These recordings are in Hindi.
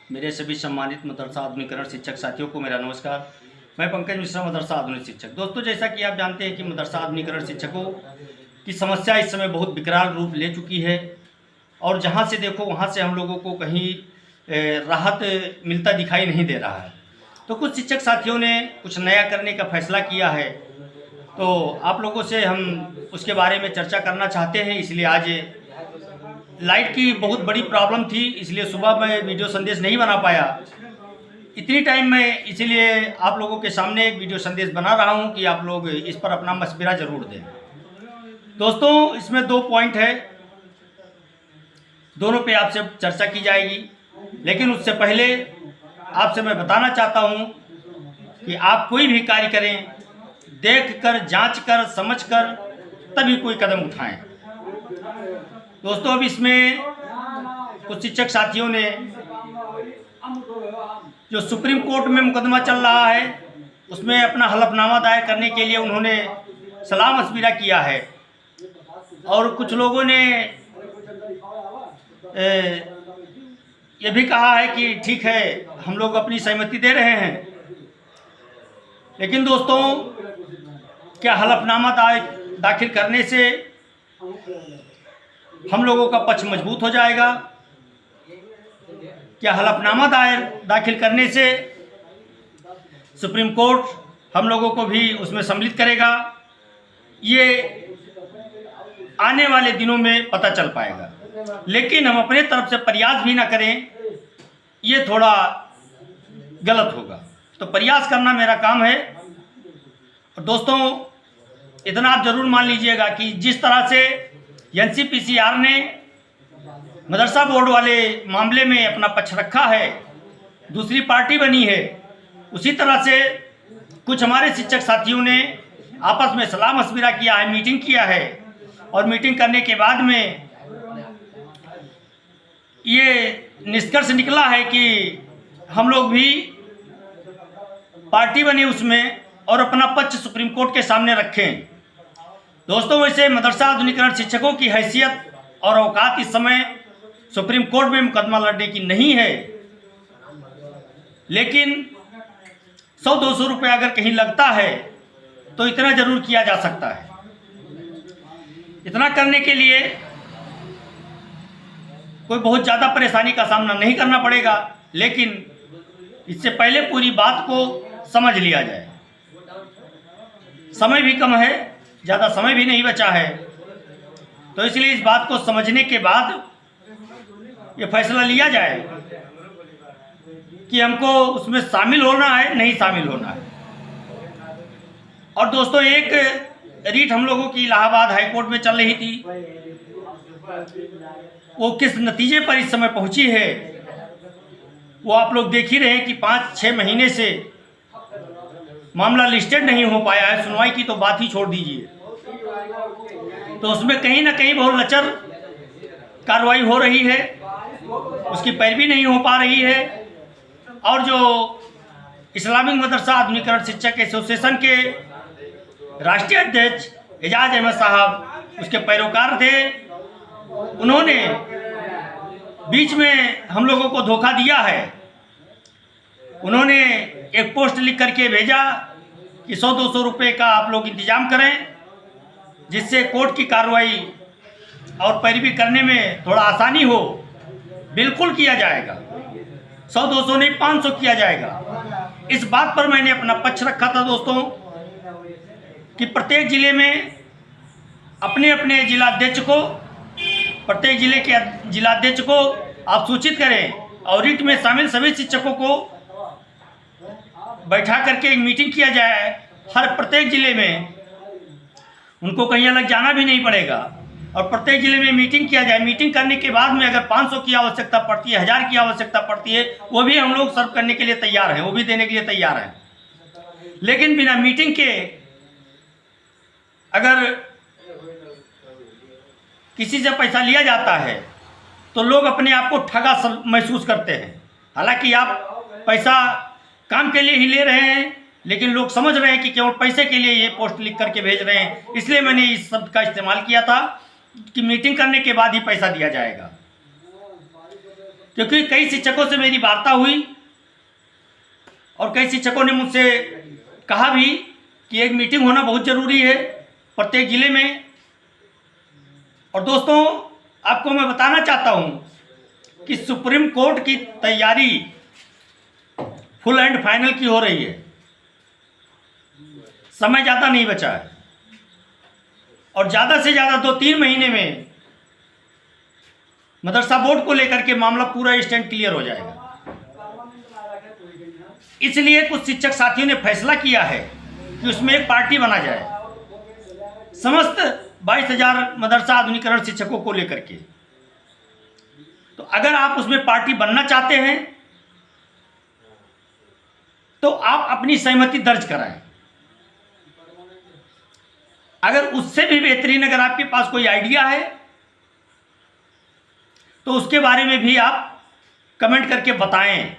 मेरे सभी सम्मानित मदरसा आधुनिकरण शिक्षक साथियों को मेरा नमस्कार। मैं पंकज मिश्रा, मदरसा आधुनिक शिक्षक। दोस्तों, जैसा कि आप जानते हैं कि मदरसा आधुनिकरण शिक्षकों की समस्या इस समय बहुत विकराल रूप ले चुकी है और जहां से देखो वहां से हम लोगों को कहीं राहत मिलता दिखाई नहीं दे रहा है। तो कुछ शिक्षक साथियों ने कुछ नया करने का फैसला किया है, तो आप लोगों से हम उसके बारे में चर्चा करना चाहते हैं। इसलिए आज लाइट की बहुत बड़ी प्रॉब्लम थी, इसलिए सुबह मैं वीडियो संदेश नहीं बना पाया। इतनी टाइम मैं इसीलिए आप लोगों के सामने एक वीडियो संदेश बना रहा हूं कि आप लोग इस पर अपना मशवरा ज़रूर दें। दोस्तों, इसमें 2 पॉइंट है, दोनों पे आपसे चर्चा की जाएगी। लेकिन उससे पहले आपसे मैं बताना चाहता हूं कि आप कोई भी कार्य करें, देख कर, जाँच कर, समझ कर तभी कोई कदम उठाएं। दोस्तों, अब इसमें कुछ शिक्षक साथियों ने जो सुप्रीम कोर्ट में मुकदमा चल रहा है उसमें अपना हलफनामा दायर करने के लिए उन्होंने सलाह मशविरा किया है और कुछ लोगों ने ये भी कहा है कि ठीक है, हम लोग अपनी सहमति दे रहे हैं। लेकिन दोस्तों, क्या हलफनामा दाखिल करने से हम लोगों का पक्ष मजबूत हो जाएगा? क्या हलफनामा दाखिल करने से सुप्रीम कोर्ट हम लोगों को भी उसमें सम्मिलित करेगा? ये आने वाले दिनों में पता चल पाएगा। लेकिन हम अपने तरफ से प्रयास भी ना करें, ये थोड़ा गलत होगा। तो प्रयास करना मेरा काम है। और दोस्तों, इतना आप जरूर मान लीजिएगा कि जिस तरह से NCPCR ने मदरसा बोर्ड वाले मामले में अपना पक्ष रखा है, दूसरी पार्टी बनी है, उसी तरह से कुछ हमारे शिक्षक साथियों ने आपस में सलाह मशविरा किया है, मीटिंग किया है। और मीटिंग करने के बाद में ये निष्कर्ष निकला है कि हम लोग भी पार्टी बने उसमें और अपना पक्ष सुप्रीम कोर्ट के सामने रखें। दोस्तों, वैसे मदरसा आधुनिकरण शिक्षकों की हैसियत और औकात इस समय सुप्रीम कोर्ट में मुकदमा लड़ने की नहीं है। लेकिन 100-200 रुपये अगर कहीं लगता है तो इतना जरूर किया जा सकता है। इतना करने के लिए कोई बहुत ज़्यादा परेशानी का सामना नहीं करना पड़ेगा, लेकिन इससे पहले पूरी बात को समझ लिया जाए। समय भी कम है, ज़्यादा समय भी नहीं बचा है, तो इसलिए इस बात को समझने के बाद ये फैसला लिया जाए कि हमको उसमें शामिल होना है, नहीं शामिल होना है। और दोस्तों, एक रीट हम लोगों की इलाहाबाद हाई कोर्ट में चल रही थी, वो किस नतीजे पर इस समय पहुंची है वो आप लोग देख ही रहे हैं कि 5-6 महीने से मामला लिस्टेड नहीं हो पाया है। सुनवाई की तो बात ही छोड़ दीजिए। तो उसमें कहीं ना कहीं बहुत लचर कार्रवाई हो रही है, उसकी पैरवी नहीं हो पा रही है। और जो इस्लामिक मदरसा आधुनिकरण शिक्षक एसोसिएशन के राष्ट्रीय अध्यक्ष एजाज अहमद साहब उसके पैरोकार थे, उन्होंने बीच में हम लोगों को धोखा दिया है। उन्होंने एक पोस्ट लिख करके भेजा कि 100-200 रुपये का आप लोग इंतजाम करें, जिससे कोर्ट की कार्रवाई और पैरवी करने में थोड़ा आसानी हो। बिल्कुल किया जाएगा, 100-200 नहीं 500 किया जाएगा। इस बात पर मैंने अपना पक्ष रखा था दोस्तों कि प्रत्येक जिले में अपने अपने जिलाध्यक्ष को, प्रत्येक जिले के जिलाध्यक्ष को आप सूचित करें और रीट में शामिल सभी शिक्षकों को बैठा करके एक मीटिंग किया जाए। हर प्रत्येक जिले में उनको कहीं अलग जाना भी नहीं पड़ेगा और प्रत्येक जिले में मीटिंग किया जाए। मीटिंग करने के बाद में अगर 500 की आवश्यकता पड़ती है, 1000 की आवश्यकता पड़ती है, वो भी हम लोग सर्व करने के लिए तैयार हैं, वो भी देने के लिए तैयार हैं। लेकिन बिना मीटिंग के अगर किसी से पैसा लिया जाता है तो लोग अपने आप को ठगा महसूस करते हैं। हालांकि आप पैसा काम के लिए ही ले रहे हैं, लेकिन लोग समझ रहे हैं कि केवल पैसे के लिए ये पोस्ट लिख करके भेज रहे हैं। इसलिए मैंने इस शब्द का इस्तेमाल किया था कि मीटिंग करने के बाद ही पैसा दिया जाएगा। क्योंकि कई शिक्षकों से मेरी वार्ता हुई और कई शिक्षकों ने मुझसे कहा भी कि एक मीटिंग होना बहुत ज़रूरी है प्रत्येक ज़िले में। और दोस्तों, आपको मैं बताना चाहता हूं कि सुप्रीम कोर्ट की तैयारी फुल एंड फाइनल की हो रही है। समय ज़्यादा नहीं बचा है और ज़्यादा से ज़्यादा 2-3 महीने में मदरसा बोर्ड को लेकर के मामला पूरा स्टैंड क्लियर हो जाएगा। इसलिए कुछ शिक्षक साथियों ने फैसला किया है कि उसमें एक पार्टी बना जाए समस्त 22,000 मदरसा आधुनिकीकरण शिक्षकों को लेकर के। तो अगर आप उसमें पार्टी बनना चाहते हैं तो आप अपनी सहमति दर्ज कराएं। अगर उससे भी बेहतरीन अगर आपके पास कोई आइडिया है तो उसके बारे में भी आप कमेंट करके बताएं।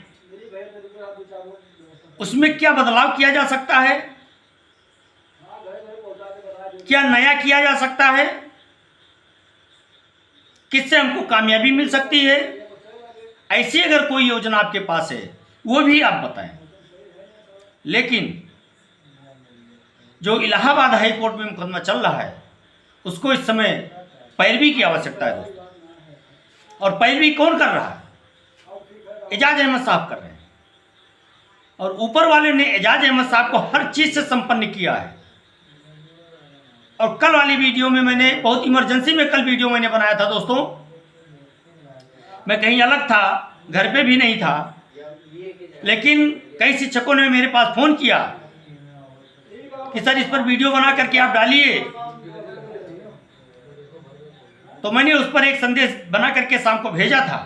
उसमें क्या बदलाव किया जा सकता है, क्या नया किया जा सकता है, किससे हमको कामयाबी मिल सकती है, ऐसी अगर कोई योजना आपके पास है वो भी आप बताएं। लेकिन जो इलाहाबाद हाई कोर्ट में मुकदमा चल रहा है उसको इस समय पैरवी की आवश्यकता है दोस्तों। और पैरवी कौन कर रहा है? एजाज अहमद साहब कर रहे हैं। और ऊपर वाले ने एजाज अहमद साहब को हर चीज़ से संपन्न किया है। और कल वाली वीडियो में मैंने बहुत इमरजेंसी में कल वीडियो मैंने बनाया था दोस्तों। मैं कहीं अलग था, घर पे भी नहीं था, लेकिन कई शिक्षकों ने मेरे पास फ़ोन किया कि सर इस पर वीडियो बना करके आप डालिए। तो मैंने उस पर एक संदेश बना करके शाम को भेजा था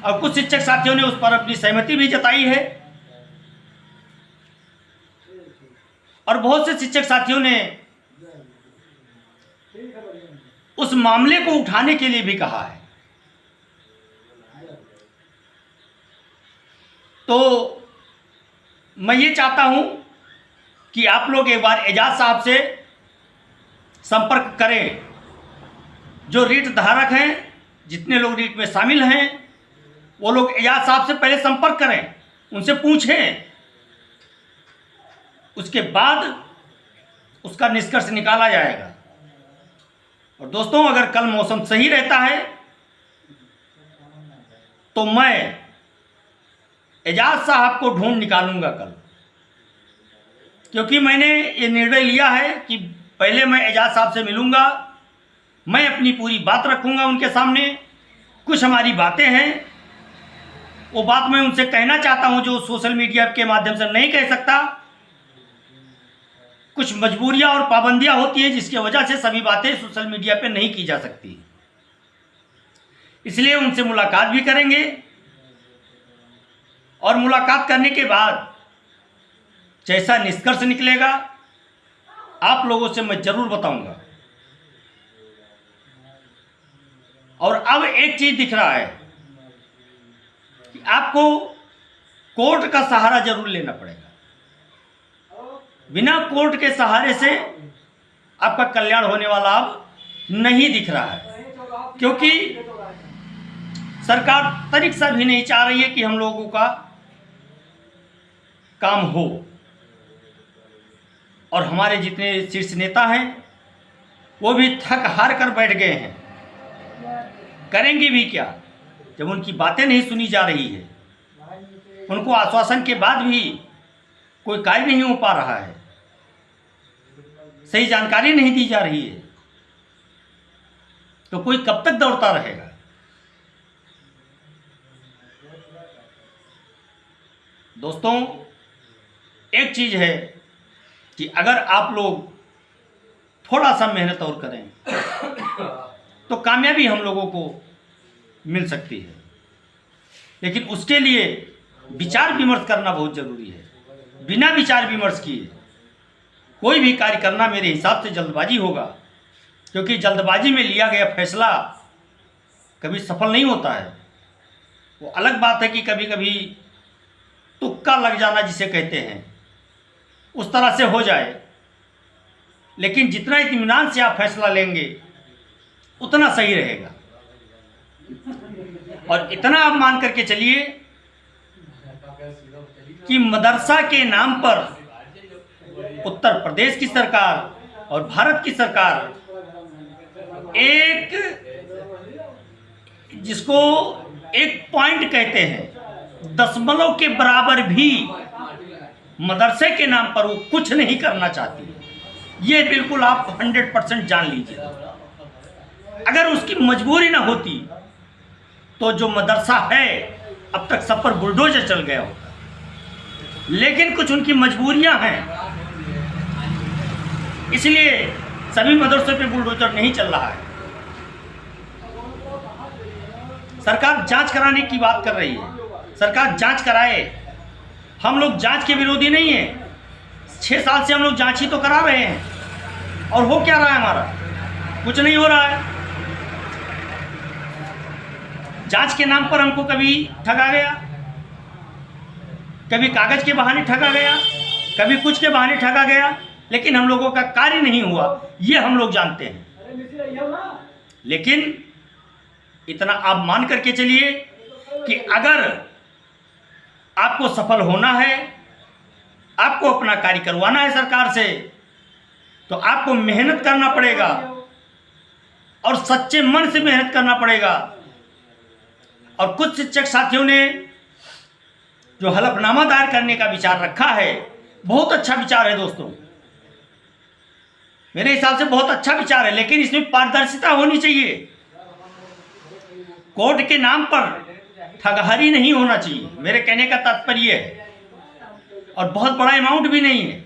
और कुछ शिक्षक साथियों ने उस पर अपनी सहमति भी जताई है और बहुत से शिक्षक साथियों ने उस मामले को उठाने के लिए भी कहा है। तो मैं ये चाहता हूं कि आप लोग एक बार एजाज साहब से संपर्क करें। जो रीट धारक हैं, जितने लोग रीट में शामिल हैं, वो लोग एजाज साहब से पहले संपर्क करें, उनसे पूछें, उसके बाद उसका निष्कर्ष निकाला जाएगा। और दोस्तों, अगर कल मौसम सही रहता है तो मैं एजाज साहब को ढूंढ निकालूंगा कल, क्योंकि मैंने ये निर्णय लिया है कि पहले मैं एजाज साहब से मिलूंगा, मैं अपनी पूरी बात रखूंगा उनके सामने। कुछ हमारी बातें हैं, वो बात मैं उनसे कहना चाहता हूं जो सोशल मीडिया के माध्यम से नहीं कह सकता। कुछ मजबूरियां और पाबंदियां होती हैं जिसकी वजह से सभी बातें सोशल मीडिया पे नहीं की जा सकती। इसलिए उनसे मुलाकात भी करेंगे और मुलाकात करने के बाद जैसा निष्कर्ष निकलेगा आप लोगों से मैं जरूर बताऊंगा। और अब एक चीज दिख रहा है कि आपको कोर्ट का सहारा जरूर लेना पड़ेगा। बिना कोर्ट के सहारे से आपका कल्याण होने वाला अब नहीं दिख रहा है, क्योंकि सरकार तनिक सा भी नहीं चाह रही है कि हम लोगों का काम हो। और हमारे जितने शीर्ष नेता हैं वो भी थक हार कर बैठ गए हैं। करेंगे भी क्या जब उनकी बातें नहीं सुनी जा रही है, उनको आश्वासन के बाद भी कोई कार्य नहीं हो पा रहा है, सही जानकारी नहीं दी जा रही है, तो कोई कब तक दौड़ता रहेगा। दोस्तों, एक चीज है कि अगर आप लोग थोड़ा सा मेहनत और करें तो कामयाबी हम लोगों को मिल सकती है, लेकिन उसके लिए विचार विमर्श करना बहुत जरूरी है। बिना विचार विमर्श किए कोई भी कार्य करना मेरे हिसाब से जल्दबाजी होगा, क्योंकि जल्दबाजी में लिया गया फैसला कभी सफल नहीं होता है। वो अलग बात है कि कभी कभी तुक्का लग जाना जिसे कहते हैं उस तरह से हो जाए, लेकिन जितना इत्मीनान से आप फैसला लेंगे उतना सही रहेगा। और इतना आप मान करके चलिए कि मदरसा के नाम पर उत्तर प्रदेश की सरकार और भारत की सरकार एक, जिसको एक पॉइंट कहते हैं, दशमलव के बराबर भी मदरसे के नाम पर वो कुछ नहीं करना चाहती। ये बिल्कुल आप 100% जान लीजिए। अगर उसकी मजबूरी ना होती तो जो मदरसा है अब तक सब पर बुलडोजर चल गया होता, लेकिन कुछ उनकी मजबूरियां हैं, इसलिए सभी मदरसों पे बुलडोजर नहीं चल रहा है। सरकार जांच कराने की बात कर रही है, सरकार जांच कराए। हम लोग जांच के विरोधी नहीं है, 6 साल से हम लोग जांच ही तो करा रहे हैं। और हो क्या रहा है, हमारा कुछ नहीं हो रहा है। जांच के नाम पर हमको कभी ठगा गया, कभी कागज के बहाने ठगा गया, कभी कुछ के बहाने ठगा गया, लेकिन हम लोगों का कार्य नहीं हुआ, ये हम लोग जानते हैं। लेकिन इतना आप मान करके चलिए कि अगर आपको सफल होना है, आपको अपना कार्य करवाना है सरकार से, तो आपको मेहनत करना पड़ेगा और सच्चे मन से मेहनत करना पड़ेगा। और कुछ शिक्षक साथियों ने जो हलफनामा दायर करने का विचार रखा है, बहुत अच्छा विचार है दोस्तों, मेरे हिसाब से बहुत अच्छा विचार है, लेकिन इसमें पारदर्शिता होनी चाहिए। कोर्ट के नाम पर ठगहारी नहीं होना चाहिए, मेरे कहने का तात्पर्य है। और बहुत बड़ा अमाउंट भी नहीं है,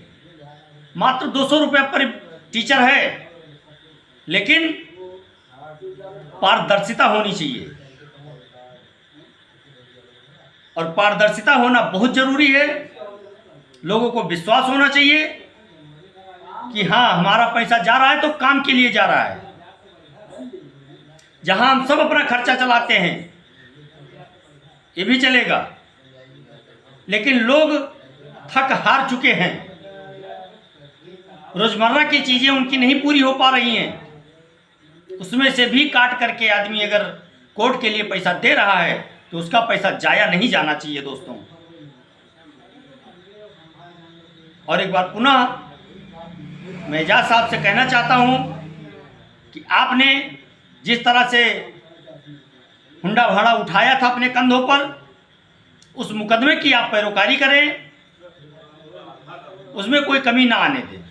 मात्र 200 रुपये पर टीचर है, लेकिन पारदर्शिता होनी चाहिए। और पारदर्शिता होना बहुत जरूरी है। लोगों को विश्वास होना चाहिए कि हाँ, हमारा पैसा जा रहा है तो काम के लिए जा रहा है। जहां हम सब अपना खर्चा चलाते हैं ये भी चलेगा, लेकिन लोग थक हार चुके हैं, रोजमर्रा की चीजें उनकी नहीं पूरी हो पा रही हैं, उसमें से भी काट करके आदमी अगर कोर्ट के लिए पैसा दे रहा है तो उसका पैसा जाया नहीं जाना चाहिए दोस्तों। और एक बार पुनः मैं एजाज साहब से कहना चाहता हूं कि आपने जिस तरह से हुंडा भाड़ा उठाया था अपने कंधों पर, उस मुकदमे की आप पैरोकारी करें, उसमें कोई कमी ना आने दें।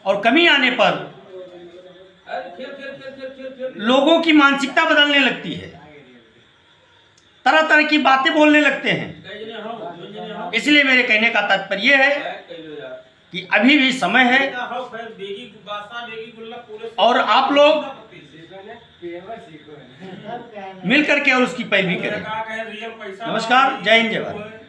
और कमी आने पर लोगों की मानसिकता बदलने लगती है, तरह तरह की बातें बोलने लगते हैं। इसलिए मेरे कहने का तात्पर्य है कि अभी भी समय है और आप लोग मिल करके और उसकी पैरवी करें। नमस्कार, जय हिंद, जय भारत।